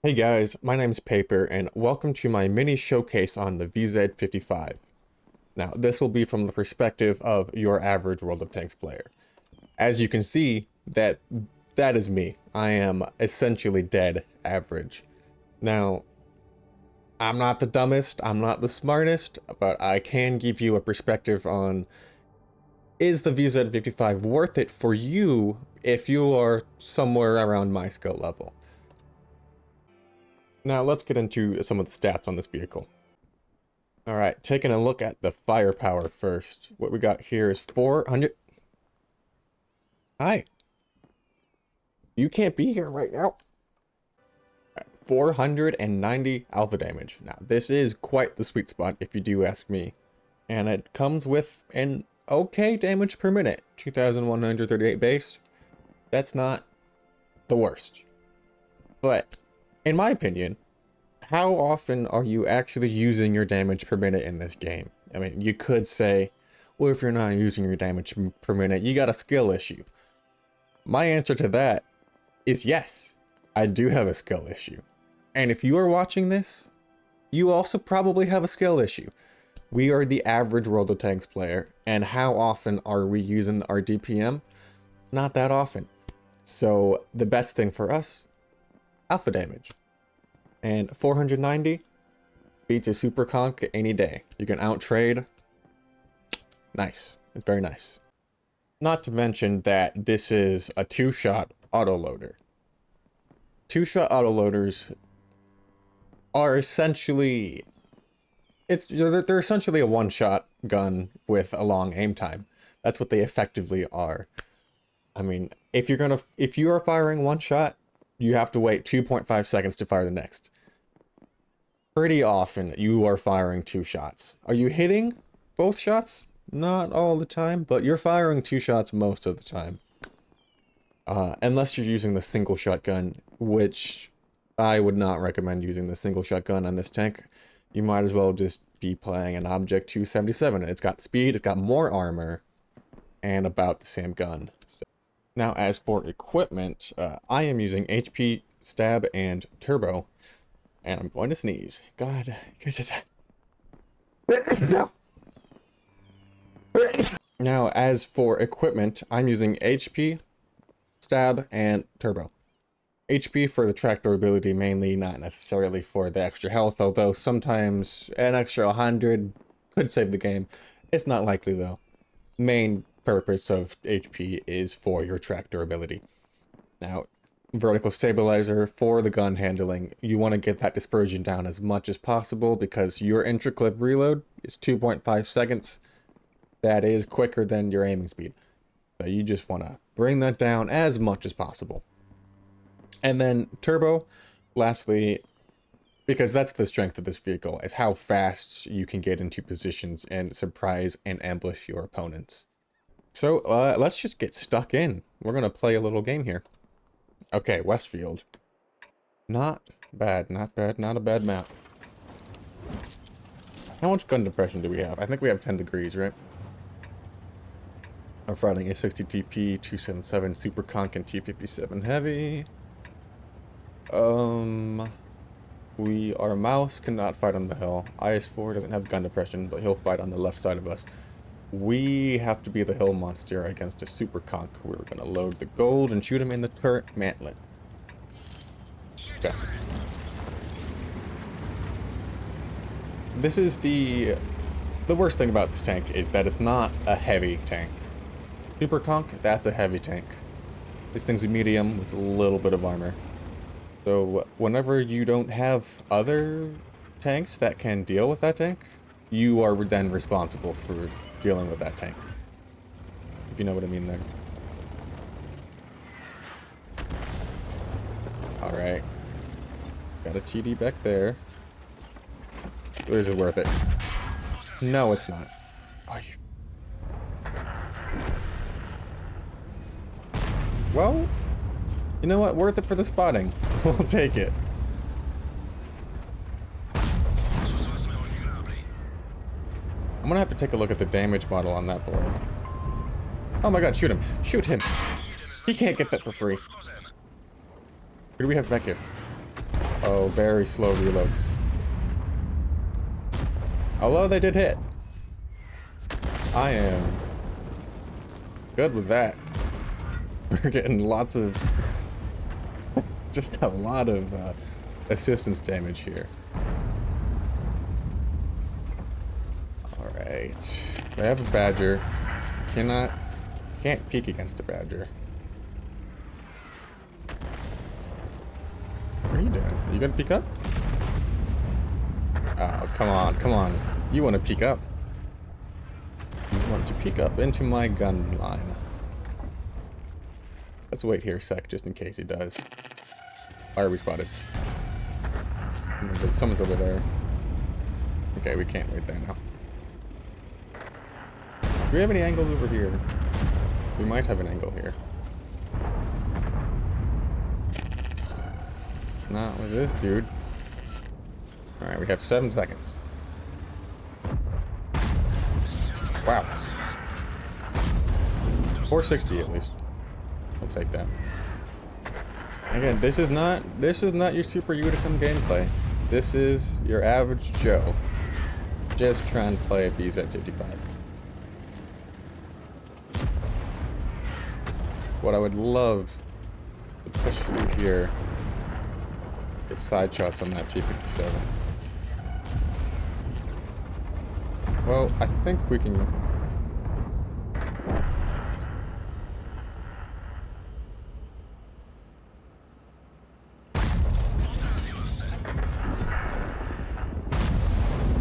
Hey guys, my name's Paper, and welcome to my mini showcase on the VZ-55. Now, this will be from the perspective of your average World of Tanks player. As you can see, that is me. I am essentially dead average. Now, I'm not the dumbest, I'm not the smartest, but I can give you a perspective on, is the VZ-55 worth it for you if you are somewhere around my skill level? Now let's get into some of the stats on this vehicle. Alright, taking a look at the firepower first. What we got here is 400... Hi. You can't be here right now. 490 alpha damage. Now, this is quite the sweet spot if you do ask me. And it comes with an okay damage per minute. 2,138 base. That's not the worst. But, in my opinion, how often are you actually using your damage per minute in this game? I mean, you could say, well, if you're not using your damage per minute, you got a skill issue. My answer to that is yes, I do have a skill issue. And if you are watching this, you also probably have a skill issue. We are the average World of Tanks player, and how often are we using our DPM? Not that often. So the best thing for us, alpha damage. And 490 beats a super conk any day. You can out trade. Nice. Very nice. Not to mention that this is a two-shot autoloader. Two-shot autoloaders are essentially... They're essentially a one-shot gun with a long aim time. That's what they effectively are. I mean, if you are firing one shot, you have to wait 2.5 seconds to fire the next. Pretty often, you are firing two shots. Are you hitting both shots? Not all the time, but you're firing two shots most of the time. Unless you're using the single shotgun, which I would not recommend using the single shotgun on this tank. You might as well just be playing an Object 277. It's got speed, it's got more armor, and about the same gun. So. Now, as for equipment, I am using HP, Stab, and Turbo, and I'm going to sneeze. God, no. Now, as for equipment, I'm using HP, Stab, and Turbo. HP for the track durability mainly, not necessarily for the extra health, although sometimes an extra 100 could save the game. It's not likely though. Main purpose of HP is for your track durability. Now, vertical stabilizer for the gun handling. You want to get that dispersion down as much as possible because your intra-clip reload is 2.5 seconds. That is quicker than your aiming speed. So you just want to bring that down as much as possible. And then turbo, lastly, because that's the strength of this vehicle, is how fast you can get into positions and surprise and ambush your opponents. So let's just get stuck in. We're going to play a little game here. Okay, Westfield. Not bad, not bad, not a bad map. How much gun depression do we have? I think we have 10 degrees, right? I'm fighting a 60 TP, 277 Super Conk, and T57 Heavy. Our mouse cannot fight on the hill. IS-4 doesn't have gun depression, but he'll fight on the left side of us. We have to be the hill monster against a super conk. We're gonna load the gold and shoot him in the turret mantlet. Okay. This is the worst thing about this tank is that it's not a heavy tank. Super conk, that's a heavy tank. This thing's a medium with a little bit of armor. So whenever you don't have other tanks that can deal with that tank, you are then responsible for dealing with that tank. If you know what I mean there. Alright. Got a TD back there. Is it worth it? No, it's not. Are you... Well, you know what? Worth it for the spotting. We'll take it. I'm gonna have to take a look at the damage model on that board. Oh my god, shoot him. Shoot him. He can't get that for free. Who do we have back here? Oh, very slow reloads. Although they did hit. I am good with that. We're getting lots of... just a lot of assistance damage here. Alright. We have a badger. Can't peek against a badger. What are you doing? Are you gonna peek up? Oh, come on, come on. You want to peek up. You want to peek up into my gun line. Let's wait here a sec, just in case he does. Why are we spotted? Someone's over there. Okay, we can't wait there now. Do we have any angles over here? We might have an angle here. Not with this dude. Alright, we have 7 seconds. Wow. 460 at least. I'll take that. Again, this is not your Super Unicum gameplay. This is your average Joe. Just trying to play a VZ-55. What I would love to push through here is side shots on that T-57. Well, I think we can...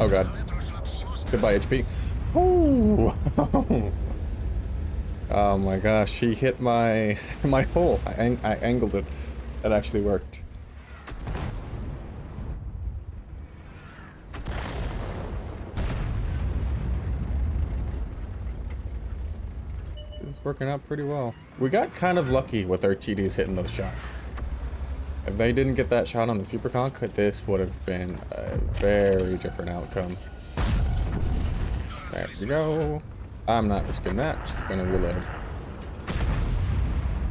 Oh god. Goodbye, HP. Ooh. Oh my gosh, he hit my hole. I angled it. That actually worked. It's working out pretty well. We got kind of lucky with our TDs hitting those shots. If they didn't get that shot on the Super Conch, this would have been a very different outcome. There we go. I'm not risking that. Just gonna reload.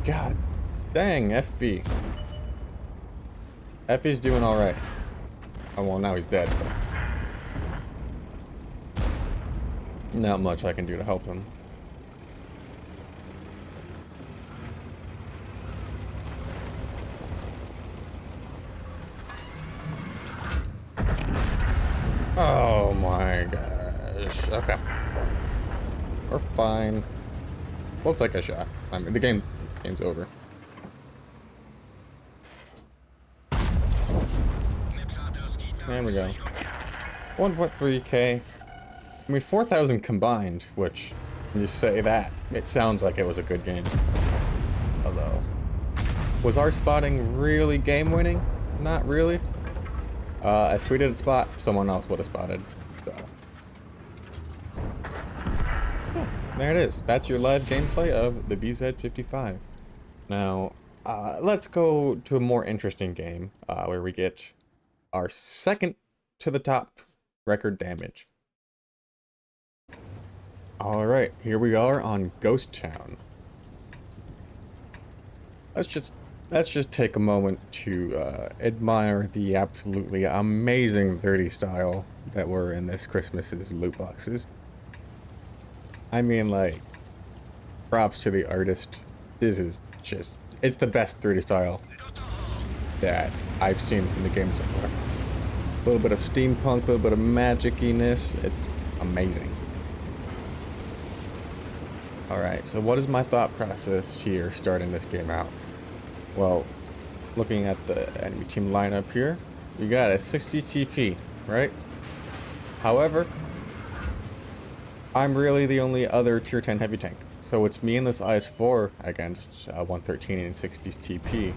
God dang, FV. FV's doing alright. Oh, well, now he's dead. But not much I can do to help him. Oh my gosh. Okay. We're fine. We'll take a shot. I mean, the game's over. There we go. 1.3k. I mean, 4,000 combined, which, when you say that, it sounds like it was a good game. Although, was our spotting really game-winning? Not really. If we didn't spot, someone else would have spotted. So, yeah, there it is. That's your live gameplay of the VZ-55. Now, let's go to a more interesting game, where we get our second to the top record damage. Alright, here we are on Ghost Town. Let's just take a moment to admire the absolutely amazing 30 style that were in this Christmas's loot boxes. I mean, like, props to the artist. This is just, it's the best 30 style that I've seen in the game so far. A little bit of steampunk, a little bit of magic-iness. It's amazing. Alright, so what is my thought process here starting this game out? Well, looking at the enemy team lineup here, we got a 60 TP, right? However, I'm really the only other tier 10 heavy tank. So it's me and this IS-4 against 113 and 60 TP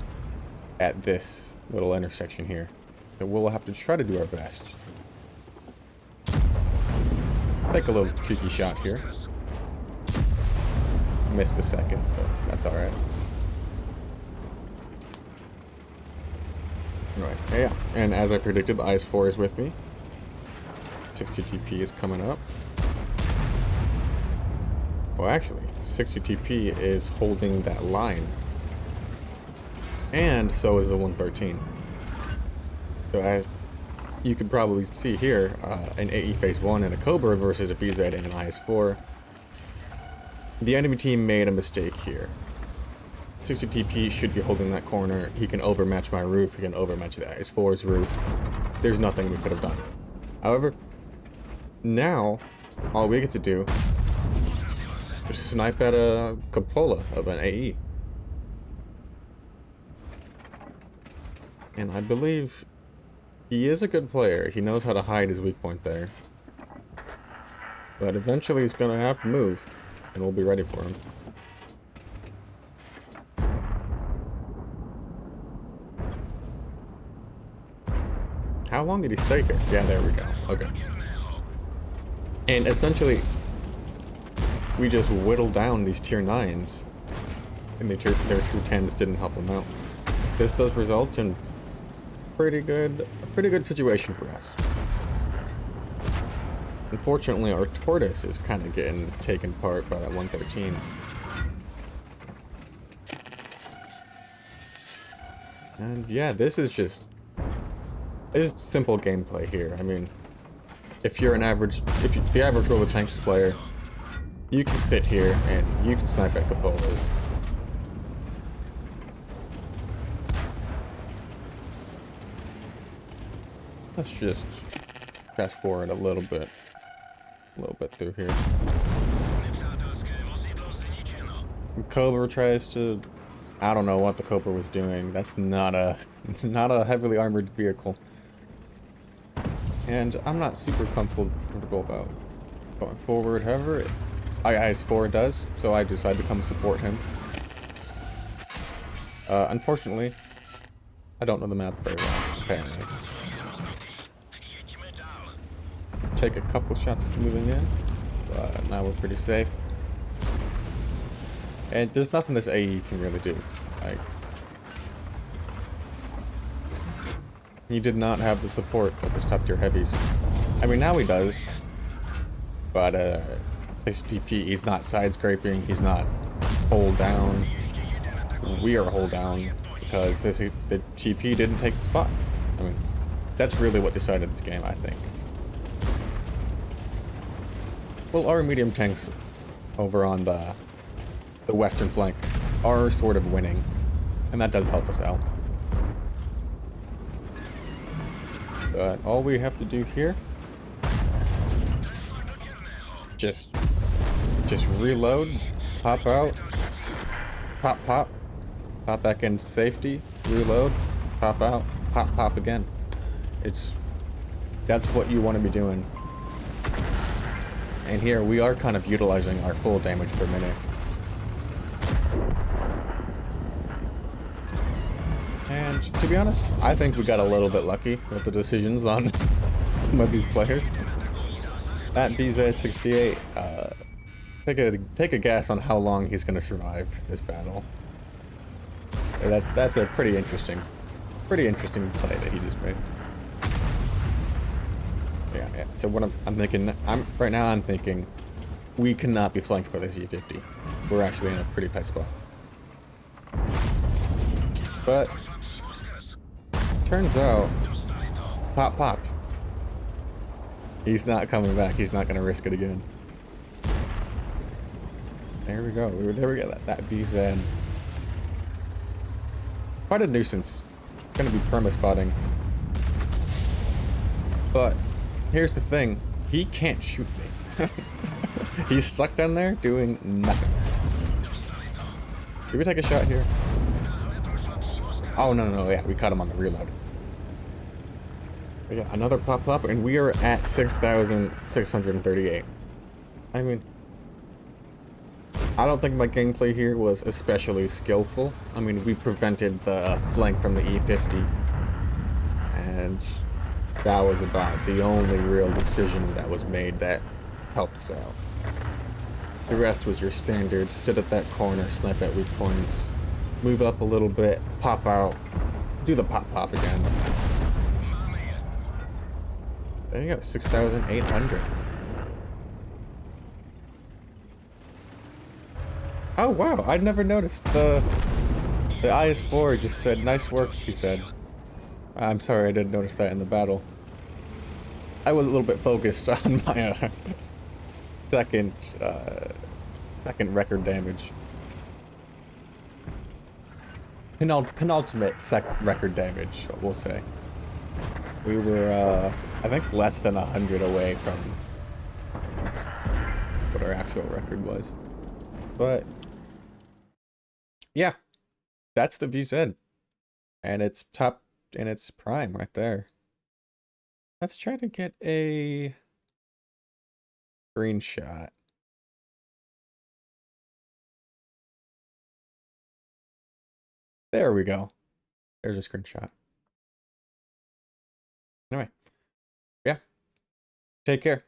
at this little intersection here. So we'll have to try to do our best. Take a little cheeky shot here. Missed the second, but that's alright. Right, yeah, and as I predicted, the IS-4 is with me. 60 TP is coming up. Well, actually, 60 TP is holding that line. And so is the 113. So as you can probably see here, an AE phase 1 and a Cobra versus a VZ and an IS-4. The enemy team made a mistake here. 60 TP should be holding that corner. He can overmatch my roof. He can overmatch the IS-4's roof. There's nothing we could have done. However, now, all we get to do is snipe at a cupola of an AE. And I believe he is a good player. He knows how to hide his weak point there. But eventually he's going to have to move, and we'll be ready for him. How long did he stay here? Yeah, there we go. Okay. And essentially, we just whittled down these tier 9s, and their tier 10s didn't help them out. This does result in a pretty good situation for us. Unfortunately, our tortoise is kind of getting taken apart by that 113. And yeah, this is simple gameplay here. I mean, if you're the average World of Tanks player, you can sit here and you can snipe at cupolas. Let's just fast forward a little bit through here. Cobra tries to, I don't know what the Cobra was doing. That's not a heavily armored vehicle. And I'm not super comfortable about going forward. However, IS-4 does, so I decide to come support him. Unfortunately, I don't know the map very well, apparently. Take a couple shots moving in, but now we're pretty safe. And there's nothing this AE can really do. Like, he did not have the support of his top tier heavies. I mean, now he does, but takes TP. He's not side scraping. He's not hold down. We are hold down because the TP didn't take the spot. I mean, that's really what decided this game, I think. Well, our medium tanks over on the western flank are sort of winning, and that does help us out. But all we have to do here, just reload, pop out, pop back into safety, reload, pop out, pop again. That's what you want to be doing. And here we are kind of utilizing our full damage per minute. And to be honest, I think we got a little bit lucky with the decisions on some of these players. That VZ-55, take a guess on how long he's going to survive this battle. That's a pretty interesting play that he just made. Yeah. So what I'm thinking, right now I'm thinking we cannot be flanked by the Z-50. We're actually in a pretty tight spot. But turns out, pop. He's not coming back. He's not going to risk it again. There we go. There we go. That VZ. Quite a nuisance. Going to be perma-spotting. But here's the thing. He can't shoot me. He's stuck down there doing nothing. Did we take a shot here? Oh, no. Yeah, we caught him on the reload. We got another pop, and we are at 6,638. I mean, I don't think my gameplay here was especially skillful. I mean, we prevented the flank from the E50, and that was about the only real decision that was made that helped us out. The rest was your standard, sit at that corner, snipe at weak points, move up a little bit, pop out, do the pop again. There you go, 6,800. Oh wow, I'd never noticed the IS-4 just said, nice work, he said. I'm sorry, I didn't notice that in the battle. I was a little bit focused on my second, uh, second record damage. Penultimate record damage, we'll say. We were, I think less than 100 away from what our actual record was. But, yeah, that's the VZ. And it's top, and it's prime right there. Let's try to get a screenshot. There we go. There's a screenshot. Anyway, yeah. Take care.